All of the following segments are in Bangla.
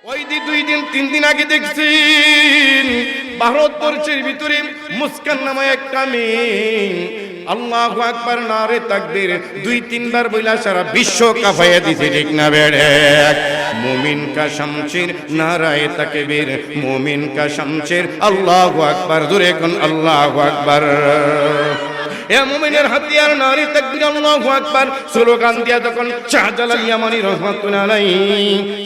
ওই দি 2 দিন 3 দিন আগে দেখছি ভারতবর্ষের ভিতরে মুস্কান নামে একটা মেয়ে আল্লাহু আকবার নারে তাকবীর 2-3 বার বইলা সারা বিশ্ব কাঁপাইয়া দিছে, ঠিক না বেড়ে? মুমিন কা শামশির নারায়ে তাকবীর, মুমিন কা শামশির আল্লাহু আকবার, জোরে কোন আল্লাহু আকবার। এ মুমিনের হাতিয়ার নারী তাকবীর আল্লাহু আকবার স্লোগান দিয়া যখন শাহজালাল ইয়ামানি রাহমাতুল্লাহ আলাইহি,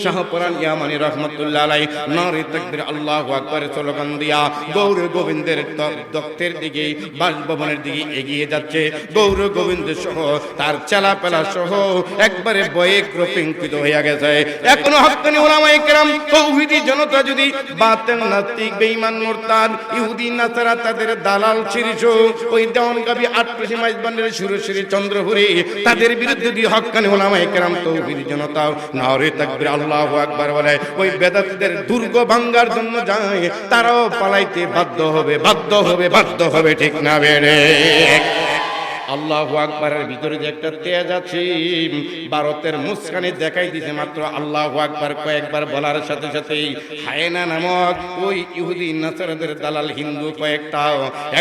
শাহপরান ইয়ামানি রাহমাতুল্লাহ আলাইহি নারী তাকবীর আল্লাহু আকবার স্লোগান দিয়া গৌর গোবিন্দের দপ্তরের দিকে, বাসভবনের দিকে এগিয়ে যাচ্ছে। গৌর গোবিন্দ সহ তার চালাপালা সহ একবারে ভয়ে প্রকম্পিত হয়ে গেছে। এখনো হক্কানি উলামায়ে কেরাম তৌহিদি জনতা যদি বাতিল নাস্তিক বেঈমান মুরতাদ ইহুদি নাসারা তাদের দালাল শীর্ষ ওই দেওয়ানগাবি আটপাশে মাইজবান্ডারে সুরশ্রী চন্দ্রপুরী তাদের বিরুদ্ধে দিয়ে হক্কানি উলামায়ে কেরাম তৌহিদি জনতা নারে তাকবীর আল্লাহু আকবার বলে ওই বেদাতীদের দুর্গ ভাঙার জন্য যায়, তারাও পালাইতে বাধ্য হবে, ঠিক না বেড়ে? আল্লাহু আকবারের ভিতরে যে একটা তেজ আছে, ভারতের মুস্কানে দেখাই দিছে মাত্র আল্লাহু আকবার কয়েকবার বলার সাথে সাথেই হায়না নামক ওই ইহুদি নাসারাদের দালাল হিন্দু কয়েকটা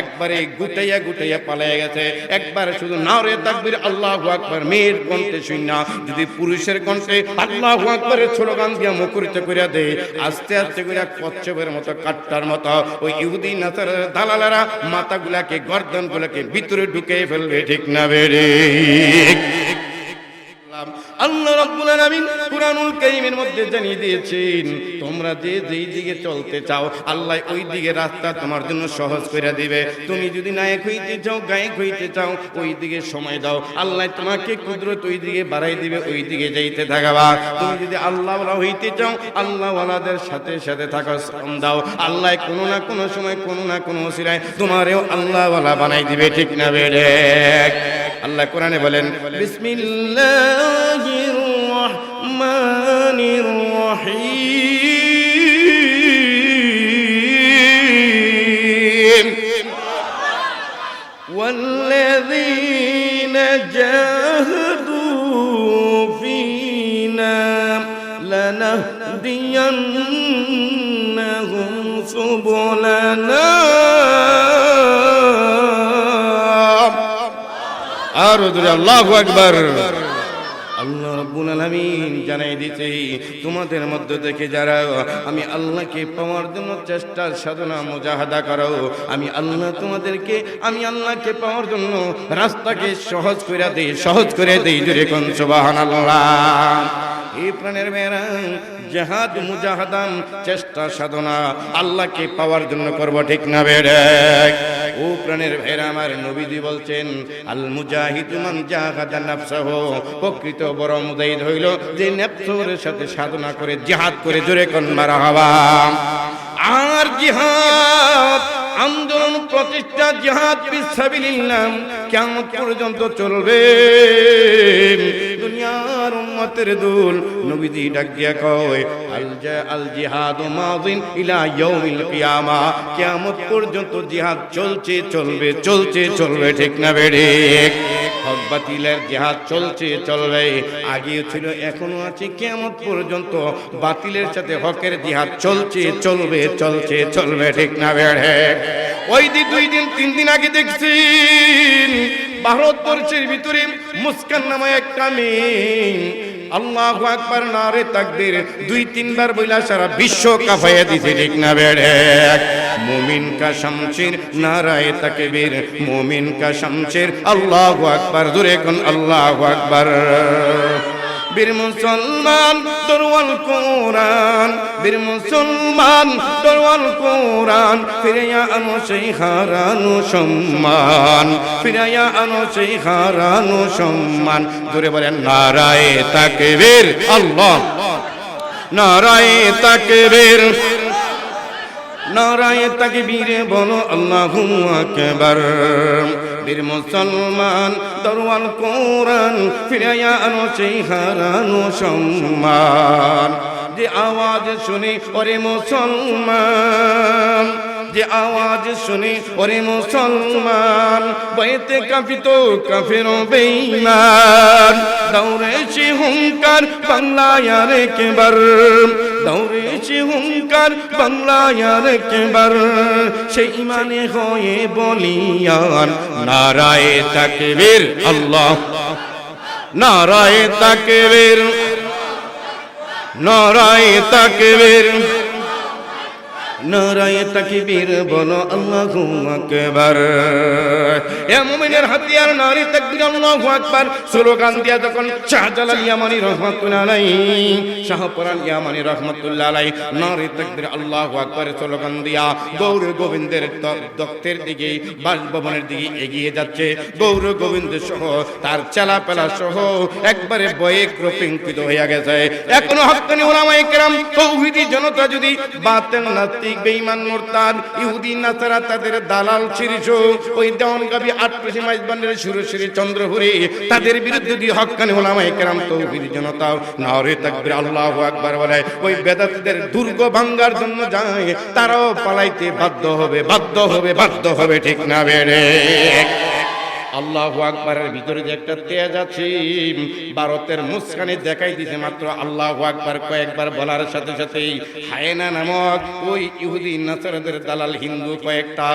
একবারে গুটাইয়া পালিয়ে গেছে। একবার শুধু নারে তাকবীর আল্লাহু আকবার মেয়ের কণ্ঠে শুননা যদি পুরুষের কণ্ঠে আল্লাহু আকবারের স্লোগান দিয়া মুখরিত করিয়া দেয়, আস্তে আস্তে করিয়া কচ্ছপের মতো কাট্টার মতো ওই ইহুদি নাসারাদের দালালেরা মাথাগুলাকে গর্দনগুলাকে ভিতরে ঢুকে ফেলবে, ঠিক না বেড়ে? আল্লাহ রাব্বুল আলামিন কুরআনুল কারীমের মধ্যে জানিয়ে দিয়েছেন তোমরা যে যেই দিকে চলতে চাও আল্লাহ ওই দিকে রাস্তা তোমার জন্য সহজ করে দিবে। তুমি যদি নায়ক হইতে চাও, গায়ক হইতে চাও, ওই দিকে সময় দাও, আল্লাহ তোমাকে কুদরত ওই দিকে বাড়াই দিবে, ওই দিকে যাইতে থাকবা। তুমি যদি আল্লাহওয়ালা হইতে চাও, আল্লাহওয়ালাদের সাথে সাথে থাকো, শ্রম দাও, আল্লাহ কোনো না কোনো সময় কোনো না কোনো ওসিলায় তোমারও আল্লাহওয়ালা বানাই দিবে, ঠিক না বেড়ে? আল্লাহ কোরআনে বলেন বিসমিল্লাহির রহমানির রহিম ওয়াল্লাযীনা জাহাদু ফীনা লানাহদিয়ান্নাহুম সুবুলানা। আর আল্লাহু আকবার। আল্লাহ রাব্বুল আলামিন জানাই দিতে তোমাদের মধ্যে থেকে যারা আমি আল্লাহকে পাওয়ার জন্য চেষ্টা সাধনা মুজাহাদা করো, আমি আল্লাহ তোমাদেরকে আমি আল্লাহকে পাওয়ার জন্য রাস্তাকে সহজ করে দেই, জোরে কোন সুবহানাল্লাহ। এই প্রাণের মেয়েরা জিহাদ মুজাহাদাম চেষ্টা সাধনা আল্লাহকে পাওয়ার জন্য করব, ঠিক না বেড়ে? ও প্রাণের ভাইরা আমার, নবীজি বলছেন আল মুজাহিদু মান জাহাদা নাফসাহু, প্রকৃত বড় মুজাহিদ হইল যে নফসের সাথে সাধনা করে জিহাদ করে, জোরে কোন মারহাবা। আর জিহাদ আন্দোলন প্রতিষ্ঠা জিহাদ ফিসাবিলিল্লাহ কিয়ামত পর্যন্ত চলবে। দুনিয়ার উম্মতের দুল নবীজি ডাক দিয়া কয় আল জিহাদু মাযিন ইলা ইয়াউমিল কিয়ামা, কিয়ামত পর্যন্ত জিহাদ চলছে চলবে, ঠিক না বেড়ে? হক বাতিলের জিহাদ চলবে, আগেও ছিল এখনো আছে, কিয়ামত পর্যন্ত বাতিলের সাথে হকের জিহাদ চলবে, ঠিক না বেড়ে? ওই দি 2 দিন 3 দিন আগে দেখছি ভারতবর্ষের ভিতরে মুস্কান নামে একটা মেয়ে আল্লাহু আকবার নারে তাকবীর 2-3 বার বইলা সারা বিশ্ব কাঁপাইয়া দিছে, ঠিক না বেড়ে? মুমিন কা শামশির নারায়ে তাকবীর, মুমিন কা শামশির আল্লাহু আকবার, জোরে কোন আল্লাহু আকবার। বীর মুসলমান দরওয়াল কোরআন, বীর মুসলমান দরওয়াল কোরআন, ফিরিয়া আনো সেই হারানো সম্মান, ফিরিয়া আনো সেই হারানো সম্মান। জোরে বলেন নারায়ে তাকবীর, আল্লাহ নারায়ে তাকবীর, নারায়ে তাকবীর বলো আল্লাহু আকবার। বীর মুসলমান দরওয়াল কোরআন, ফিরিয়া আনো সেই হারানো সম্মান। যে আওয়াজ শুনি ওরে মুসলমান, যে আওয়াজ শুনি ওরে মুসলমান, বইতে কাঁপিত কাফের বেঈমান, দৌড়ে সে হুঙ্কার বাংলায় আরেকবার, দৌড়েছে হুঙ্কার বাংলায় আর একবার, সেই ইমানে হয়ে বলিয়ান নারায়ে তাকবীর, আল্লাহ নারায়ে তাকবীর, নারায়ে তাকবীর, নারায়ে তাকবীর বলো আল্লাহু আকবার। এ মুমিনের হাতিয়ার নারায়ে তাকবীর আল্লাহু আকবার স্লোগান দিয়া যখন শাহজালাল ইয়ামানী রাহমাতুল্লাহ আলাইহি, শাহপরান ইয়ামানী রাহমাতুল্লাহ আলাইহি নারায়ে তাকবীর আল্লাহু আকবার স্লোগান দিয়া গৌর গোবিন্দের দত্তের দিকে বাসভবনের দিকে এগিয়ে যাচ্ছে। গৌর গোবিন্দ সহ তার চেলাপেলা সহ একবারে বয়ে প্রপিঙ্কিত হইয়া গেছে। এখনো হক্কানি উলামায়ে কেরাম তৌহিদি জনতা যদি বাতেল নাস্তিক বেঈমান মুরতাদ ইহুদি নাসারা তাদের দালাল শীর্ষ ওই দেওয়ানগাবি আটপেশি মাইজবান্ডের সুরশ্রী চন্দ্রপুরী তাদের বিরুদ্ধে দিয়ে হক্কানি উলামায়ে কেরাম তৌহিদি জনতা নারে তাকবীর আল্লাহু আকবার বলে ওই বেদাতীদের দুর্গ ভাঙার জন্য যায়, তারাও পালাইতে বাধ্য হবে, বাধ্য হবে, বাধ্য হবে, ঠিক না বেড়ে? আল্লাহু আকবারের ভিতরে যে একটা তেজ আছে ভারতের মুস্কানে দেখাই দিছে মাত্র আল্লাহু আকবার কয়েকবার বলার সাথে সাথেই হায়না নামক ওই ইহুদি নাসারাদের দালাল হিন্দু কয়েকটা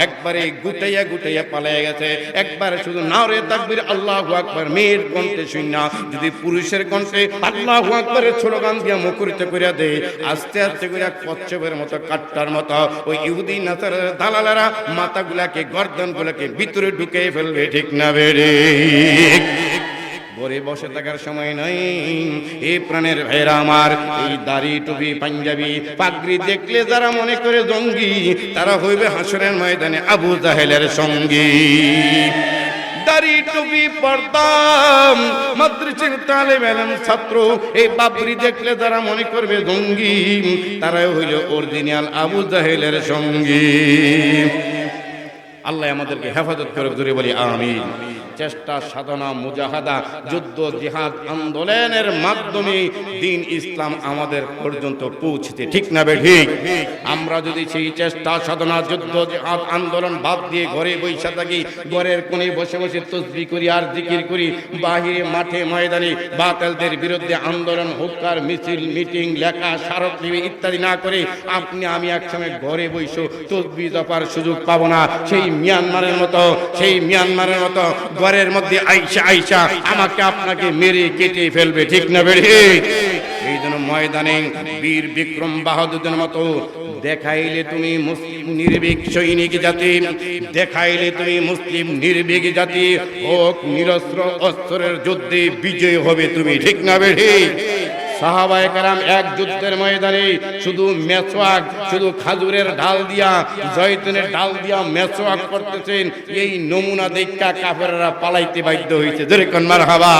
একবারে গুটাইয়া গুটাইয়া পালিয়ে গেছে। একবার শুধু নারে তাকবীর আল্লাহু আকবার মেয়ের কণ্ঠে শুননা যদি পুরুষের কণ্ঠে আল্লাহু আকবারের স্লোগান দিয়া মুখরিত করিয়া দেয়, আস্তে আস্তে করে কচ্ছপের মতো কাট্টার মতো ওই ইহুদি নাসারাদের দালালেরা মাথাগুলাকে গর্দনগুলাকে ভিতরে ঢুকিয়ে ফেলবে, ঠিক না বেড়ে? ঘরে বসে থাকার সময় নাই। এই প্রাণের ভাইরা আমার, এই দাড়ি টুপি পাঞ্জাবি পাগড়ি দেখলে যারা মনে করে জঙ্গি, তারা হইবে হাসরের ময়দানে আবু জাহেলের সঙ্গী। দাড়ি টুপি পর্দাম মাদ্রাসার তালেব ইলম ছাত্র এই বাবরি দেখলে যারা মনে করবে জঙ্গি, তারাই হইল অরিজিনাল আবু জাহেলের সঙ্গী। আল্লাহ আমাদেরকে হেফাজত করে, জোরে বলি আমিন। চেষ্টা সাধনা মুজাহাদা যুদ্ধ জিহাদ আন্দোলনের মাধ্যমে দ্বীন ইসলাম আমাদের পর্যন্ত পৌঁছতে, ঠিক না ঠিক? আমরা যদি সেই চেষ্টা সাধনা যুদ্ধ জিহাদ আন্দোলন বাদ দিয়ে ঘরে বসে থাকি, ঘরের কোণে বসে বসে তসবিহ করি আর জিকির করি, বাহিরে মাঠে ময়দানে বাতিলদের বিরুদ্ধে আন্দোলন হুক্কার মিছিল মিটিং লেখা স্মারকলিপি ইত্যাদি না করে আপনি আমি একসঙ্গে ঘরে বসে তসবিহ জপার সুযোগ পাবো না। সেই মিয়ানমারের মতো ঘরের মধ্যে আইসা আমাকে আপনাকে মেরে কেটে ফেলবে, ঠিক না বেড়ে? এই জন্য ময়দানে বীর বিক্রম বাহাদুরের মতো দেখাইলে তুমি মুসলিম নির্ভীক সৈনিক জাতি, দেখাইলে তুমি মুসলিম নির্ভীক জাতি, হোক নিরস্ত্র অস্ত্রের যুদ্ধে বিজয় হবে তুমি, ঠিক না বেড়ে? সাহাবায়ে কেরাম এক যুদ্ধের ময়দানে শুধু মেসওয়াক, শুধু খাজুরের ডাল দিয়া জয়তুনের ডাল দিয়া মেসওয়াক করতেছেন, এই নমুনা দেখা কাফেররা পালাইতে বাধ্য হয়েছে। জোরে কোন মারহাবা।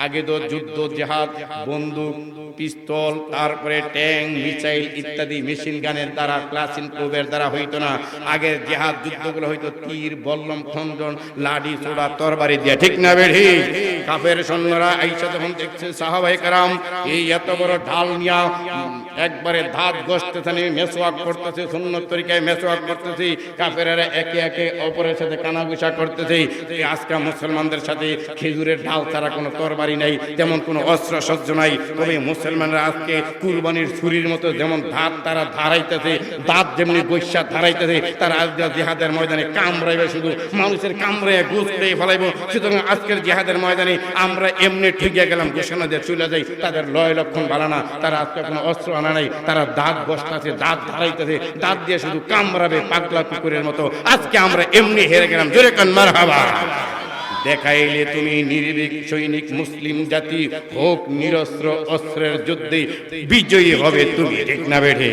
আগে তো যুদ্ধ জিহাদ বন্দুক পিস্তল তারপরে ট্যাঙ্ক মিসাইল ইত্যাদি মেশিন গানের দ্বারা ক্লাসিন প্রুভের দ্বারা হইতো না। আগের জিহাদ যুদ্ধগুলো হইতো তীর বল্লম খণ্ডন লাঠি ছোড়া তরবারি দিয়া, ঠিক না বেড়ি? কাফের সৈন্যরা আইসা যখন দেখছে সাহাবায়ে কেরাম এই এত বড় ঢাল নিয়া একবারে ধাত গসতেছে, মেসওয়াক করতেছে, সুন্নত তরিকায় মেসওয়াক করতেছে, কাফেররা একে একে অপরের সাথে কানাঘুষা করতেছে। আজকে মুসলমানদের সাথে খেজুরের ঢাল ছাড়া কোনো তরবারি নাই, তেমন কোনো অস্ত্র সজ্জ নাই। তবে মুসলমানরা আজকে কুরবানির ছুরির মতো যেমন ধাত তারা ধারাইতেছে, দাঁত যেমনি বৈশা ধারাইতেছে, তারা আজকে জিহাদের ময়দানে কামড়াইবে, শুধু মানুষের কামড়াইয়া গুছ পেয়ে ফেলাইব। সুতরাং আজকের জিহাদের ময়দানে আমরা এমনি ঠুকিয়া গেলাম, ঘোষণা দিয়ে চলে যাই, তাদের লয় লক্ষণ ভালো না। তারা আজকে কোনো অস্ত্র আনা নাই, তারা দাঁত বসতেছে, দাঁত ধারাইতেছে, দাঁত দিয়ে শুধু কামড়াবে পাগলা কুকুরের মতো। আজকে আমরা এমনি হেরে গেলাম। জোরে কান মারহাবা। দেখাইলে তুমি নির্ভীক সৈনিক মুসলিম জাতি, হোক নিরস্ত্র অস্ত্রের যুদ্ধে বিজয়ী হবে তুমি, ঠিক না বেঠে?